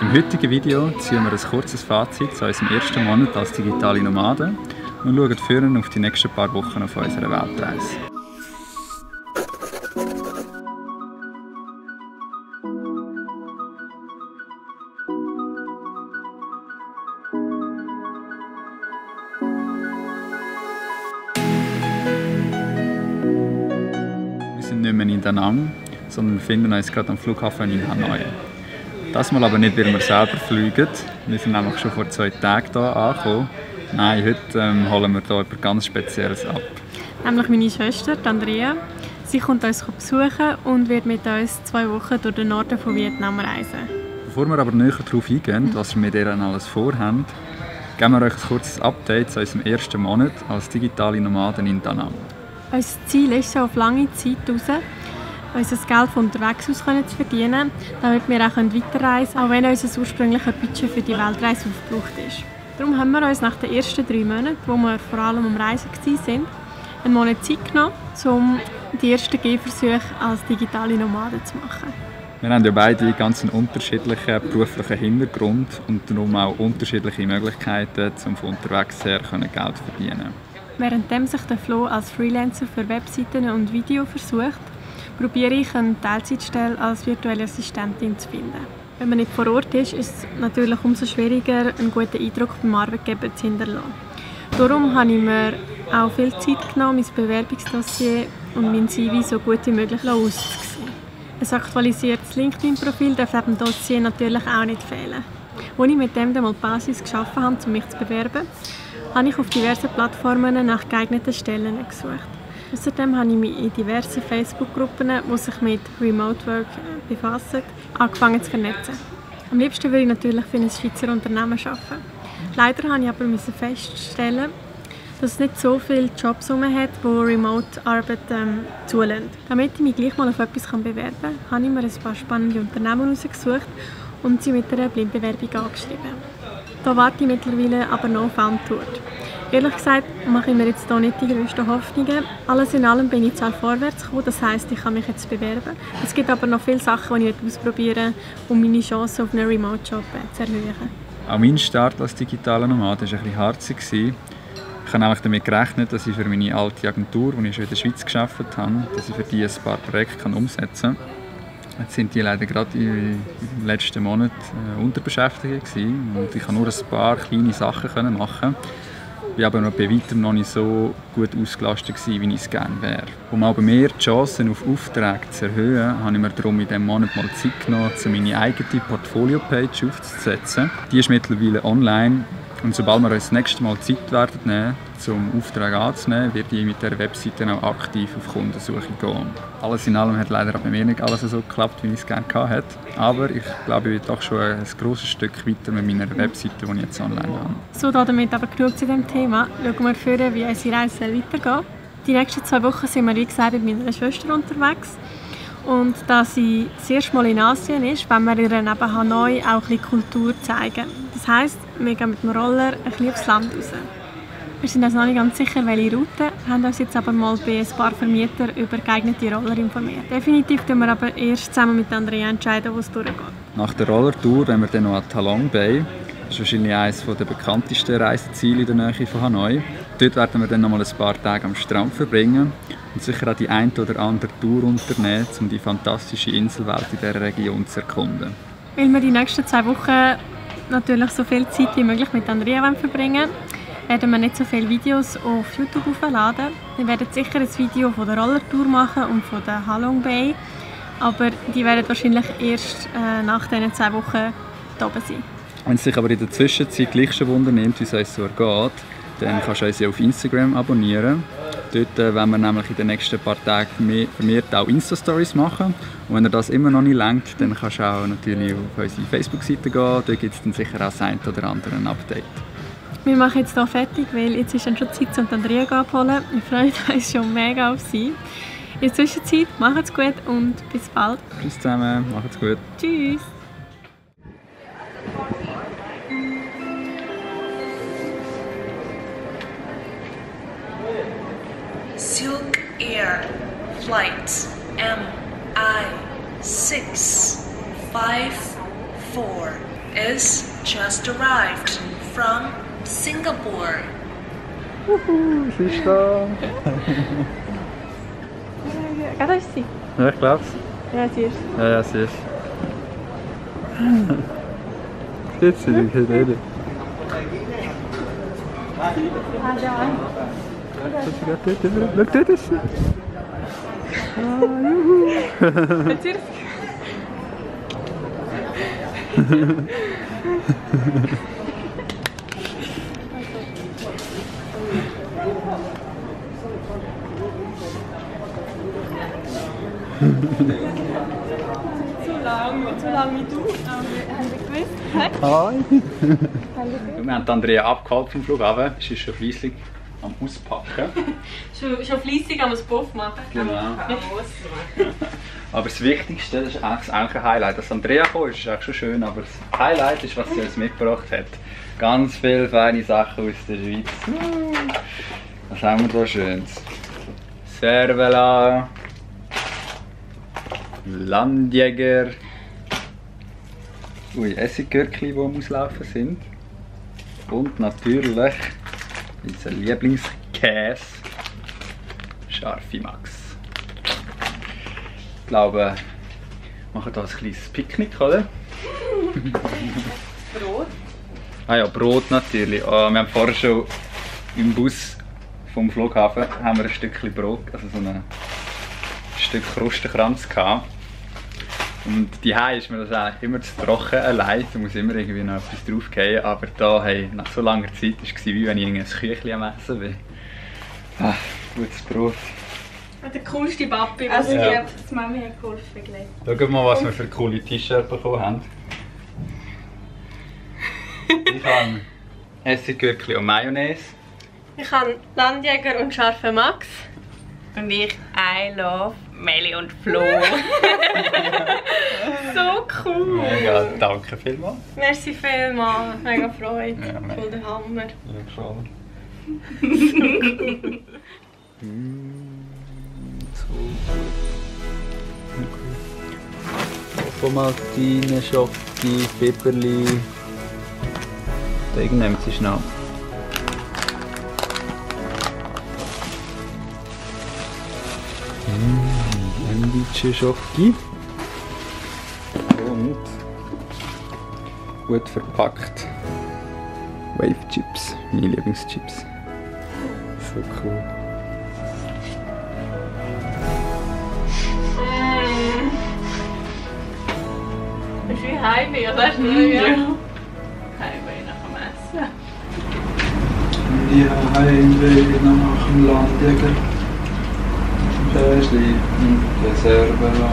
Im heutigen Video ziehen wir ein kurzes Fazit zu unserem ersten Monat als digitale Nomaden und schauen führend auf die nächsten paar Wochen auf unserer Weltreise. Wir sind nicht mehr in Da Nang, sondern wir befinden uns gerade am Flughafen in Hanoi. Das mal aber nicht, weil wir selber fliegen. Wir sind nämlich schon vor 2 Tagen hier angekommen. Nein, heute holen wir hier etwas ganz Spezielles ab. Nämlich meine Schwester, Andrea. Sie kommt uns besuchen und wird mit uns 2 Wochen durch den Norden von Vietnam reisen. Bevor wir aber näher darauf eingehen, was wir mit ihr alles vorhaben, geben wir euch ein kurzes Update zu unserem ersten Monat als digitale Nomaden in Da Nang. Unser Ziel ist, so auf lange Zeit raus, unser Geld von unterwegs aus zu verdienen, damit wir auch weiterreisen können, auch wenn unser ursprüngliches Budget für die Weltreise aufgebraucht ist. Darum haben wir uns nach den ersten 3 Monaten, wo wir vor allem am Reisen waren, einen Monat Zeit genommen, um die ersten Gehversuche als digitale Nomaden zu machen. Wir haben ja beide ganz einen unterschiedlichen beruflichen Hintergrund und darum auch unterschiedliche Möglichkeiten, um von unterwegs her Geld zu verdienen. Währenddem sich der Flo als Freelancer für Webseiten und Video versucht, probiere ich eine Teilzeitstelle als virtuelle Assistentin zu finden. Wenn man nicht vor Ort ist, ist es natürlich umso schwieriger, einen guten Eindruck beim Arbeitgeber zu hinterlassen. Darum habe ich mir auch viel Zeit genommen, mein Bewerbungsdossier und mein CV so gut wie möglich auszusehen. Ein aktualisiertes LinkedIn-Profil darf neben dem Dossier natürlich auch nicht fehlen. Als ich mit dem dann mal die Basis geschaffen habe, um mich zu bewerben, habe ich auf diversen Plattformen nach geeigneten Stellen gesucht. Außerdem habe ich mich in diverse Facebook-Gruppen, die sich mit Remote Work befassen, angefangen zu vernetzen. Am liebsten würde ich natürlich für ein Schweizer Unternehmen arbeiten. Leider musste ich aber feststellen, dass es nicht so viele Jobs hat, die Remote-Arbeit zulassen. Damit ich mich gleich mal auf etwas bewerben kann, habe ich mir ein paar spannende Unternehmen herausgesucht und sie mit einer Blindbewerbung angeschrieben. Da warte ich mittlerweile aber noch auf Antwort. Ehrlich gesagt mache ich mir jetzt hier nicht die grössten Hoffnungen. Alles in allem bin ich zwar vorwärts gekommen, das heisst, ich kann mich jetzt bewerben. Es gibt aber noch viele Sachen, die ich ausprobieren will, um meine Chancen auf einen Remote-Job zu erhöhen. Auch mein Start als digitaler Nomade war ein bisschen hart. Ich habe nämlich damit gerechnet, dass ich für meine alte Agentur, die ich schon in der Schweiz gearbeitet habe, dass ich für die ein paar Projekte umsetzen kann. Jetzt sind die leider gerade im letzten Monat unterbeschäftigt und ich konnte nur ein paar kleine Sachen machen. Ich war aber noch bei weitem noch nicht so gut ausgelastet, wie ich es gerne wäre. Um aber mehr die Chancen auf Aufträge zu erhöhen, habe ich mir darum in diesem Monat mal Zeit genommen, um meine eigene Portfolio-Page aufzusetzen. Die ist mittlerweile online. Und sobald wir uns das nächste Mal Zeit werden nehmen, um Aufträge anzunehmen, werde ich mit dieser Webseite auch aktiv auf Kundensuche gehen. Alles in allem hat leider bei mir nicht alles so geklappt, wie ich es gerne hätte. Aber ich glaube, ich bin doch schon ein grosses Stück weiter mit meiner Webseite, die ich jetzt online habe. So, damit aber genug zu diesem Thema. Schauen wir vor, wie unsere Reise weitergeht. Die nächsten 2 Wochen sind wir, wie gesagt, mit meiner Schwester unterwegs. Und da sie das erste Mal in Asien ist, wollen wir ihr neben Hanoi auch ein bisschen Kultur zeigen. Das heisst, wir gehen mit dem Roller ein bisschen aufs Land raus. Wir sind uns noch nicht ganz sicher, welche Route, haben uns jetzt aber mal bei ein paar Vermietern über geeignete Roller informiert. Definitiv werden wir aber erst zusammen mit Andrea entscheiden, wo es durchgeht. Nach der Rollertour gehen wir dann noch an Talong Bay. Das ist wahrscheinlich eines der bekanntesten Reiseziele in der Nähe von Hanoi. Dort werden wir dann noch mal ein paar Tage am Strand verbringen und sicher auch die eine oder andere Tour unternehmen, um die fantastische Inselwelt in dieser Region zu erkunden. Weil wir die nächsten 2 Wochen natürlich so viel Zeit wie möglich mit Andrea verbringen, werden wir nicht so viele Videos auf YouTube hochladen. Wir werden sicher ein Video von der Rollertour machen und von der Halong Bay, aber die werden wahrscheinlich erst nach diesen 2 Wochen da oben sein. Wenn es dich aber in der Zwischenzeit gleich schon wundernimmt, wie es uns so ergeht, dann kannst du uns auf Instagram abonnieren. Dort werden wir nämlich in den nächsten paar Tagen vermehrt auch Insta-Stories machen. Und wenn dir das immer noch nicht lenkt, dann kannst du auch natürlich auf unsere Facebook-Seite gehen. Dort gibt es dann sicher auch das ein oder andere Update. Wir machen jetzt hier fertig, weil jetzt ist dann schon Zeit, um Andrea abzuholen. Wir freuen uns schon mega auf sie. In der Zwischenzeit macht's gut und bis bald. Tschüss zusammen, macht's gut. Tschüss. Silk Air Flight MI 654 4 is just arrived from Singapore. Sie ist da. Ja, das ist sie. Ja, ich glaub's. Ja, sie ist. Ja, sie ist. Jetzt sind die Rede. Ah, ja. Schau, dort ist sie. Ah, juhu. Jetzt ist zu lang wie du. Haben wir gewusst? Hi. Wir haben Andrea abgeholt vom Flughafen. Sie ist schon fleissig am Auspacken. Schon fleissig am Puff machen. Genau. Aber das Wichtigste, das ist eigentlich ein Highlight. Dass Andrea gekommen ist eigentlich schon schön, aber das Highlight ist, was sie uns mitgebracht hat. Ganz viele feine Sachen aus der Schweiz. Was haben wir da Schönes? Cervela, Landjäger, Essiggürkli, die am Auslaufen sind. Und natürlich unser Lieblingskäse, Scharfe Max. Ich glaube, wir machen hier ein kleines Picknick, oder? Brot. Ah ja, Brot natürlich. Wir haben vorher schon im Bus vom Flughafen haben wir ein Stückchen Brot, also so ein Stück Krustenkranz gehabt. Und die ist mir das eigentlich immer zu trocken allein, da muss immer irgendwie noch etwas draufgehen. Aber da, hey, nach so langer Zeit war es wie wenn ich ein Küchlein am Essen bin. Ah, gutes Brot. Der coolste Papi, was Also es ja, gibt. die Mami hat geholfen. Schauen wir mal, was wir für coole T-Shirts bekommen haben. Ich habe Essiggürkli und Mayonnaise. Ich habe Landjäger und Scharfe Max. Und ich I love Meli und Flo. So cool! Mega, danke vielmals. Merci vielmals, mega Freude. Ja, mega. Voll der Hammer. Ja, schon. Tomatine, Schoki, Pepperli. Da nimmt sie schnell. Ein bisschen Schoki. Und gut verpackt Wave Chips, meine Lieblingschips. So cool. Das ist wie Heimweh, oder? Ja. Heimweh nach dem Essen. Ja, Heimweh nach dem Landjäger. Der schlägt mit der Cervela.